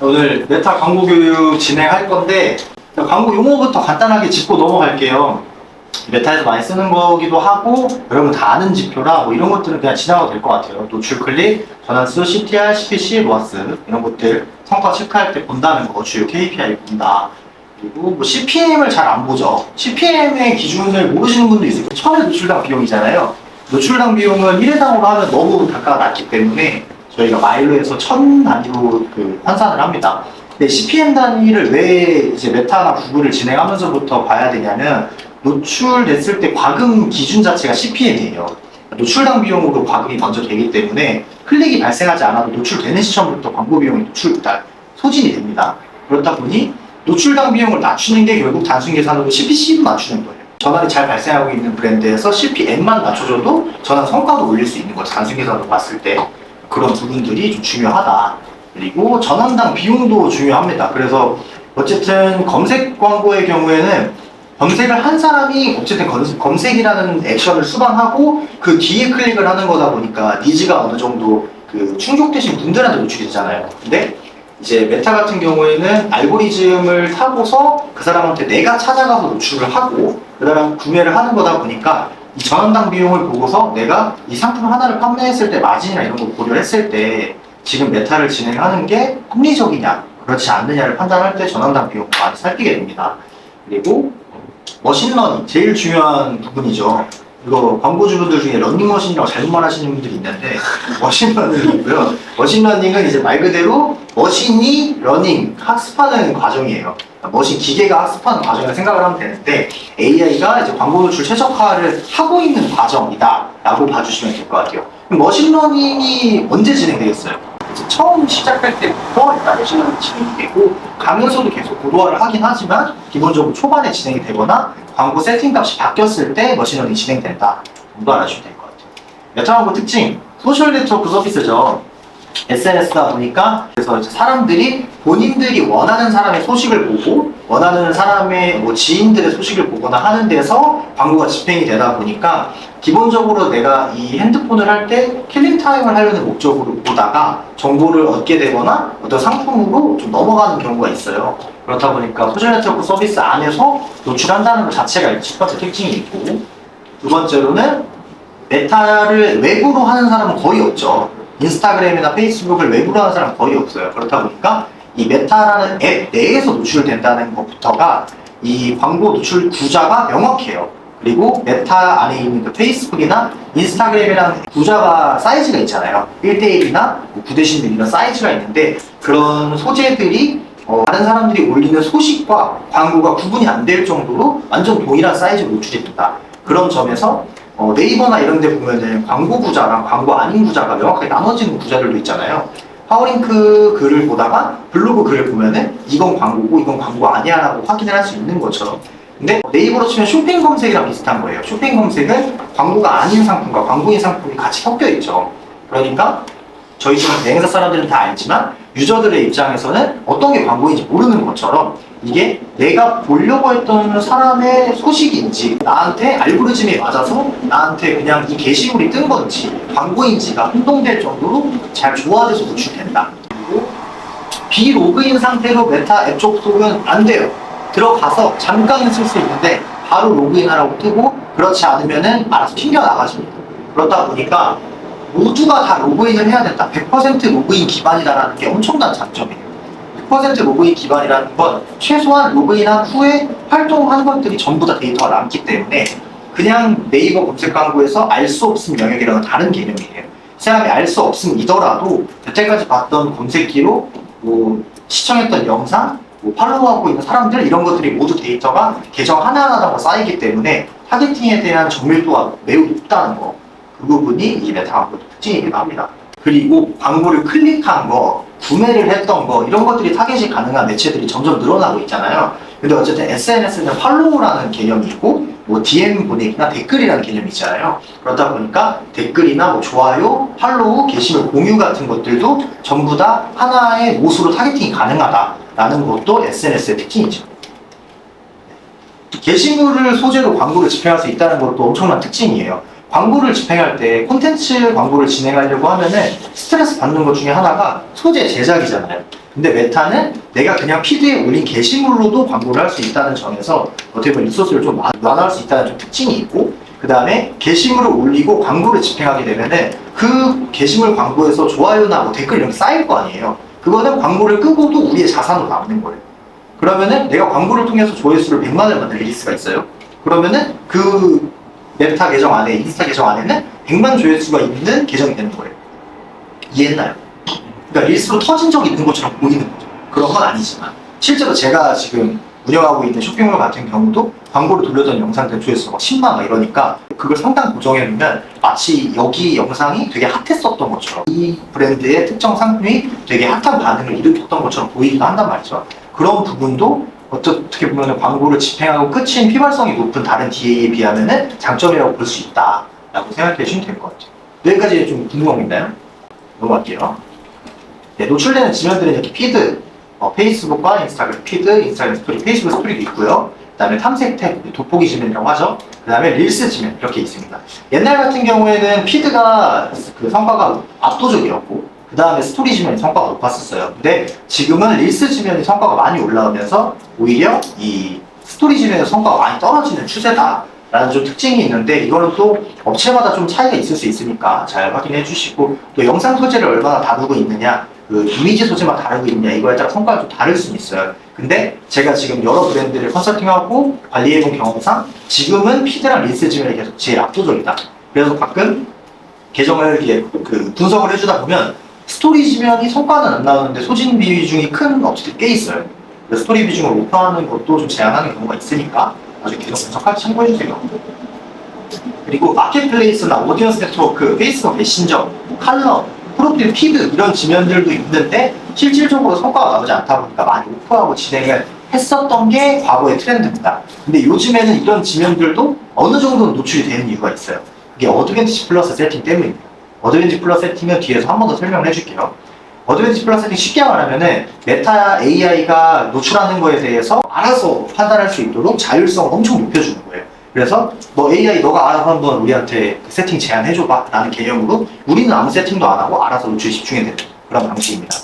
오늘 메타 광고 교육 진행할 건데 광고 용어부터 간단하게 짚고 넘어갈게요. 메타에서 많이 쓰는 거기도 하고 여러분 다 아는 지표라 뭐 이런 것들은 그냥 지나가도 될 것 같아요. 노출 클릭, 전환수, CTR, CPC, 로아스 이런 것들 성과 체크할 때 본다는 거 주요 KPI 본다. 그리고 뭐 CPM을 잘 안 보죠. CPM의 기준을 모르시는 분도 있어요. 처음에 노출당 비용이잖아요. 노출당 비용은 1회당으로 하면 너무 단가가 낮기 때문에 저희가 마일로에서 1000 단위로 환산을 합니다. 근데 CPM 단위를 왜 이제 메타나 구글을 진행하면서부터 봐야 되냐면 노출됐을 때 과금 기준 자체가 CPM이에요. 노출당 비용으로 과금이 먼저 되기 때문에 클릭이 발생하지 않아도 노출되는 시점부터 광고 비용이 소진이 됩니다. 그렇다 보니 노출당 비용을 낮추는 게 결국 단순 계산으로 CPC도 낮추는 거예요. 전환이 잘 발생하고 있는 브랜드에서 CPM만 낮춰줘도 전환 성과도 올릴 수 있는 거죠. 단순 계산으로 봤을 때 그런 부분들이 좀 중요하다. 그리고 전환당 비용도 중요합니다. 그래서 어쨌든 검색 광고의 경우에는 검색을 한 사람이 어쨌든 검색이라는 액션을 수반하고 그 뒤에 클릭을 하는 거다 보니까 니즈가 어느 정도 충족되신 분들한테 노출이 되잖아요. 근데 이제 메타 같은 경우에는 알고리즘을 타고서 그 사람한테 내가 찾아가서 노출을 하고 그다음 구매를 하는 거다 보니까 이 전환당 비용을 보고서 내가 이 상품 하나를 판매했을 때 마진이나 이런 거 고려했을 때 지금 메타를 진행하는 게 합리적이냐 그렇지 않느냐를 판단할 때 전환당 비용을 많이 살피게 됩니다. 그리고 머신러닝 제일 중요한 부분이죠. 이거 광고주분들 중에 러닝머신이라고 잘못 말하시는 분들이 있는데 머신러닝이고요. 머신러닝은 이제 말 그대로 머신이 러닝, 학습하는 과정이에요. 머신 기계가 학습하는 과정을 생각을 하면 되는데 AI가 이제 광고 노출 최적화를 하고 있는 과정이다 라고 봐주시면 될 것 같아요. 그럼 머신러닝이 언제 진행되겠어요? 처음 시작할 때부터 일단 머신러닝 진행이 되고 가면서도 계속 고도화를 하긴 하지만 기본적으로 초반에 진행이 되거나 광고 세팅값이 바뀌었을 때 머신러닝이 진행된다 정도 알아주시면 될 것 같아요. 메타 광고 특징, 소셜 네트워크 서비스죠. SNS다 보니까 그래서 이제 사람들이 본인들이 원하는 사람의 소식을 보고 원하는 사람의 지인들의 소식을 보거나 하는 데서 광고가 집행이 되다 보니까 기본적으로 내가 이 핸드폰을 할 때 킬링 타임을 하려는 목적으로 보다가 정보를 얻게 되거나 어떤 상품으로 좀 넘어가는 경우가 있어요. 그렇다 보니까 소셜 네트워크 서비스 안에서 노출한다는 것 자체가 첫 번째 특징이 있고 두 번째로는 메타를 외부로 하는 사람은 거의 없죠. 인스타그램이나 페이스북을 외부로 하는 사람은 거의 없어요. 그렇다 보니까 이 메타라는 앱 내에서 노출된다는 것부터가 이 광고 노출 구자가 명확해요. 그리고 메타 안에 있는 그 페이스북이나 인스타그램이라는 구자가 사이즈가 있잖아요. 1대1이나 9대11 이런 사이즈가 있는데 그런 소재들이 다른 사람들이 올리는 소식과 광고가 구분이 안 될 정도로 완전 동일한 사이즈로 노출이 된다. 그런 점에서 네이버나 이런 데 보면은 광고 구자랑 광고 아닌 구자가 명확하게 나눠지는 구자들도 있잖아요. 파워링크 글을 보다가 블로그 글을 보면은 이건 광고고 이건 광고 아니야 라고 확인을 할 수 있는 것처럼. 근데 네이버로 치면 쇼핑 검색이랑 비슷한 거예요. 쇼핑 검색은 광고가 아닌 상품과 광고인 상품이 같이 섞여 있죠. 그러니까 저희처럼 대행사 사람들은 다 알지만 유저들의 입장에서는 어떤 게 광고인지 모르는 것처럼 이게 내가 보려고 했던 사람의 소식인지 나한테 알고리즘에 맞아서 나한테 그냥 이 게시물이 뜬 건지 광고인지가 혼동될 정도로 잘 조화돼서 노출된다. 그리고 비로그인 상태로 메타 앱 접속은 안 돼요. 들어가서 잠깐은 쓸 수 있는데 바로 로그인하라고 뜨고 그렇지 않으면은 알아서 튕겨 나가십니다. 그렇다 보니까 모두가 다 로그인을 해야 된다. 100% 로그인 기반이다라는 게 엄청난 장점이에요. 100% 로그인 기반이라는 건 최소한 로그인한 후에 활동한 것들이 전부 다 데이터가 남기 때문에 그냥 네이버 검색 광고에서 알 수 없음 영역이라는 다른 개념이에요. 사람이 알 수 없음이더라도 여태까지 봤던 검색 기록, 시청했던 영상, 팔로우하고 있는 사람들 이런 것들이 모두 데이터가 계정 하나하나가 쌓이기 때문에 타겟팅에 대한 정밀도가 매우 높다는 거. 그 부분이 이 메타 광고 특징이기도 합니다. 그리고 광고를 클릭한 거, 구매를 했던 거 이런 것들이 타겟이 가능한 매체들이 점점 늘어나고 있잖아요. 근데 어쨌든 SNS는 팔로우라는 개념이 있고 DM 보내기나 댓글이라는 개념이 있잖아요. 그러다 보니까 댓글이나 좋아요, 팔로우, 게시물 공유 같은 것들도 전부 다 하나의 못으로 타겟팅이 가능하다라는 것도 SNS의 특징이죠. 게시물을 소재로 광고를 집행할 수 있다는 것도 엄청난 특징이에요. 광고를 집행할 때 콘텐츠 광고를 진행하려고 하면은 스트레스 받는 것 중에 하나가 소재 제작이잖아요. 근데 메타는 내가 그냥 피드에 올린 게시물로도 광고를 할 수 있다는 점에서 어떻게 보면 리소스를 좀 완화할 수 있다는 좀 특징이 있고, 그 다음에 게시물을 올리고 광고를 집행하게 되면은 그 게시물 광고에서 좋아요나 뭐 댓글 이런 게 쌓일 거 아니에요. 그거는 광고를 끄고도 우리의 자산으로 남는 거예요. 그러면은 내가 광고를 통해서 조회수를 100만을 만들 리스가 있어요. 그러면은 그 메타 계정 안에, 인스타 계정 안에는 100만 조회수가 있는 계정이 되는 거예요. 이해했나요? 그러니까 릴스로 터진 적이 있는 것처럼 보이는 거죠. 그런 건 아니지만 실제로 제가 지금 운영하고 있는 쇼핑몰 같은 경우도 광고를 돌려던 영상들 조회수가 막 10만 막 이러니까 그걸 상단 고정해놓으면 마치 여기 영상이 되게 핫했었던 것처럼, 이 브랜드의 특정 상품이 되게 핫한 반응을 일으켰던 것처럼 보이기도 한단 말이죠. 그런 부분도 어떻게 보면 광고를 집행하고 끝인 피발성이 높은 다른 DA에 비하면 장점이라고 볼 수 있다라고 생각해 주시면 될 것 같아요. 여기까지 좀 궁금한 거 있나요? 넘어갈게요. 네, 노출되는 지면들은 이렇게 피드, 페이스북과 인스타그램 피드, 인스타그램 스토리, 페이스북 스토리도 있고요. 그 다음에 탐색 탭, 돋보기 지면이라고 하죠. 그 다음에 릴스 지면 이렇게 있습니다. 옛날 같은 경우에는 피드가 그 성과가 압도적이었고, 그 다음에 스토리 지면이 성과가 높았었어요. 근데 지금은 릴스 지면이 성과가 많이 올라오면서 오히려 이 스토리 지면의 성과가 많이 떨어지는 추세다 라는 좀 특징이 있는데, 이거는 또 업체마다 좀 차이가 있을 수 있으니까 잘 확인해 주시고, 또 영상 소재를 얼마나 다루고 있느냐, 그 이미지 소재만 다루고 있냐, 이거에 따라 성과가 좀 다를 수는 있어요. 근데 제가 지금 여러 브랜드를 컨설팅하고 관리해본 경험상 지금은 피드랑 릴스 지면이 계속 제일 압도적이다. 그래서 가끔 계정을 이렇게 그 분석을 해주다 보면 스토리 지면이 성과는 안 나오는데 소진 비중이 큰 업체들이 꽤 있어요. 스토리 비중을 오퍼하는 것도 좀 제한하는 경우가 있으니까 나중에 계정 분석할 참고해주세요. 그리고 마켓플레이스나 오디언스 네트워크, 페이스북 메신저, 칼럼, 프로필 피드 이런 지면들도 있는데 실질적으로 성과가 나오지 않다 보니까 많이 오프하고 진행을 했었던 게 과거의 트렌드입니다. 근데 요즘에는 이런 지면들도 어느 정도는 노출이 되는 이유가 있어요. 그게 어드밴티지 플러스 세팅 때문입니다. 어드밴티지 플러스 세팅은 뒤에서 한 번 더 설명을 해줄게요. 어드밴티지 플러스 세팅 쉽게 말하면은 메타 AI가 노출하는 거에 대해서 알아서 판단할 수 있도록 자율성을 엄청 높여주는 거예요. 그래서 뭐 AI 너가 알아서 한번 우리한테 세팅 제안해줘봐 라는 개념으로 우리는 아무 세팅도 안 하고 알아서 노출에 집중해야 되는 그런 방식입니다.